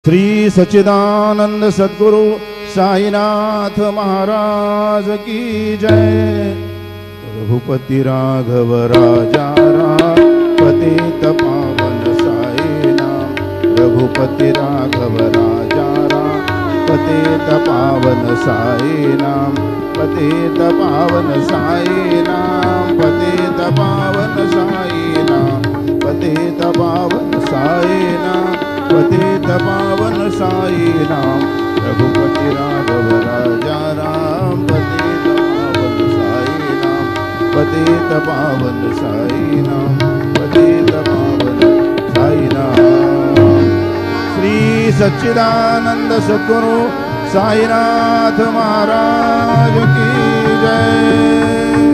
श्री सच्चिदानंद सद्गुरु साईनाथ महाराज की जय। रघुपति राघव राजा राम पतित पावन साई नाम। रघुपति राघव राजा राम पतित पावन साई नाम। पतित पावन साई नाम। पतित पावन साई नाम। पतित पावन साई नाम। पतित पावन साई नाम। रघुपति राघव राजा राम पतित पावन साई नाम। पतित पावन साई नाम। पतित पावन साई नाम। श्री सच्चिदानंद सद्गुरु साईनाथ महाराज की जय।